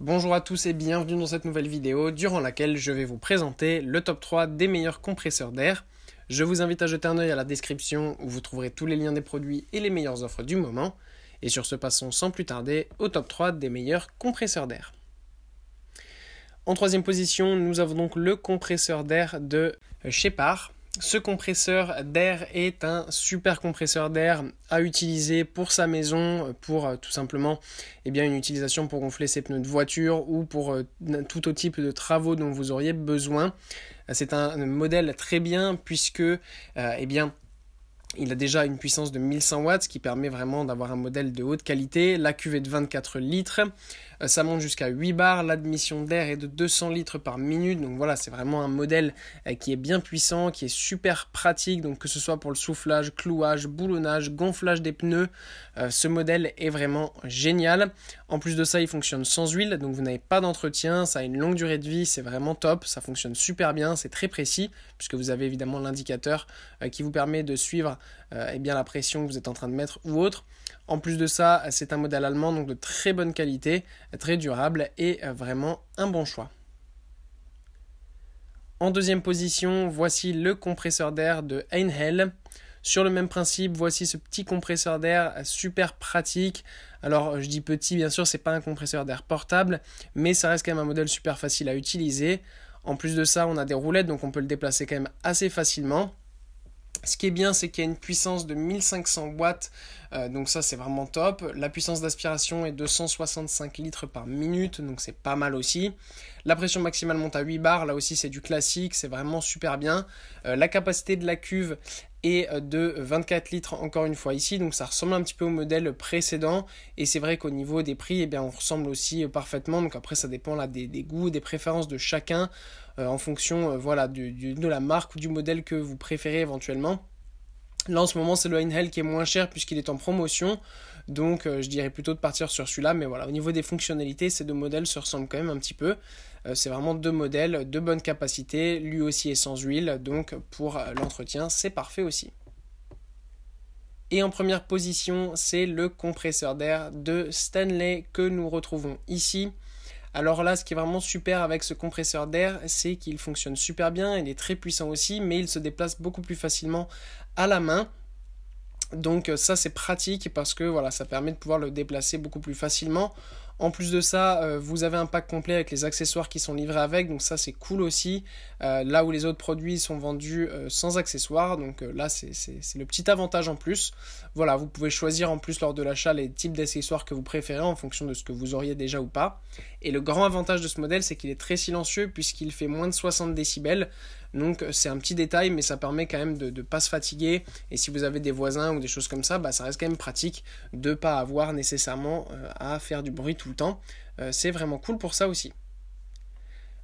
Bonjour à tous et bienvenue dans cette nouvelle vidéo durant laquelle je vais vous présenter le top 3 des meilleurs compresseurs d'air. Je vous invite à jeter un œil à la description où vous trouverez tous les liens des produits et les meilleures offres du moment. Et sur ce, passons sans plus tarder au top 3 des meilleurs compresseurs d'air. En troisième position, nous avons donc le compresseur d'air de Shepard. Ce compresseur d'air est un super compresseur d'air à utiliser pour sa maison, pour tout simplement une utilisation pour gonfler ses pneus de voiture ou pour tout autre type de travaux dont vous auriez besoin. C'est un modèle très bien puisque il a déjà une puissance de 1100 watts, ce qui permet vraiment d'avoir un modèle de haute qualité. La cuve est de 24 litres, ça monte jusqu'à 8 bars, l'admission d'air est de 200 litres par minute. Donc voilà, c'est vraiment un modèle qui est bien puissant, qui est super pratique. Donc que ce soit pour le soufflage, clouage, boulonnage, gonflage des pneus, ce modèle est vraiment génial. En plus de ça, il fonctionne sans huile, donc vous n'avez pas d'entretien, ça a une longue durée de vie, c'est vraiment top, ça fonctionne super bien, c'est très précis, puisque vous avez évidemment l'indicateur qui vous permet de suivre la pression que vous êtes en train de mettre ou autre. En plus de ça, c'est un modèle allemand, donc de très bonne qualité, très durable et vraiment un bon choix. En deuxième position, voici le compresseur d'air de Einhell. Sur le même principe, voici ce petit compresseur d'air super pratique. Alors je dis petit, bien sûr, c'est pas un compresseur d'air portable, mais ça reste quand même un modèle super facile à utiliser. En plus de ça, on a des roulettes, donc on peut le déplacer quand même assez facilement. Ce qui est bien, c'est qu'il y a une puissance de 1500 watts, donc ça c'est vraiment top. La puissance d'aspiration est de 165 litres par minute, donc c'est pas mal aussi. La pression maximale monte à 8 bars, là aussi c'est du classique, c'est vraiment super bien. La capacité de la cuve est de 24 litres encore une fois ici, donc ça ressemble un petit peu au modèle précédent. Et c'est vrai qu'au niveau des prix, on ressemble aussi parfaitement, donc après ça dépend là, des goûts, des préférences de chacun. En fonction de la marque ou du modèle que vous préférez éventuellement. Là en ce moment c'est le Einhell qui est moins cher puisqu'il est en promotion, donc je dirais plutôt de partir sur celui-là, mais voilà, au niveau des fonctionnalités, ces deux modèles se ressemblent quand même un petit peu. C'est vraiment deux modèles de bonne capacité, lui aussi est sans huile, donc pour l'entretien c'est parfait aussi. Et en première position, c'est le compresseur d'air de Stanley que nous retrouvons ici. Alors là, ce qui est vraiment super avec ce compresseur d'air, c'est qu'il fonctionne super bien, il est très puissant aussi, mais il se déplace beaucoup plus facilement à la main. Donc ça c'est pratique parce que voilà, ça permet de pouvoir le déplacer beaucoup plus facilement. En plus de ça, vous avez un pack complet avec les accessoires qui sont livrés avec, donc ça c'est cool aussi. Là où les autres produits sont vendus sans accessoires, donc là c'est le petit avantage en plus. Voilà, vous pouvez choisir en plus lors de l'achat les types d'accessoires que vous préférez en fonction de ce que vous auriez déjà ou pas. Et le grand avantage de ce modèle, c'est qu'il est très silencieux puisqu'il fait moins de 60 décibels. Donc c'est un petit détail, mais ça permet quand même de ne pas se fatiguer. Et si vous avez des voisins ou des choses comme ça, ça reste quand même pratique de ne pas avoir nécessairement à faire du bruit tout le temps. C'est vraiment cool pour ça aussi.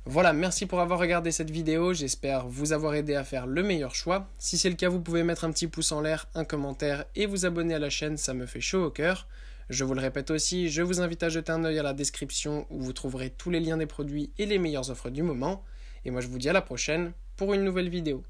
Voilà, merci pour avoir regardé cette vidéo, j'espère vous avoir aidé à faire le meilleur choix. Si c'est le cas, vous pouvez mettre un petit pouce en l'air, un commentaire et vous abonner à la chaîne, ça me fait chaud au cœur. Je vous le répète aussi, je vous invite à jeter un œil à la description où vous trouverez tous les liens des produits et les meilleures offres du moment. Et moi je vous dis à la prochaine pour une nouvelle vidéo.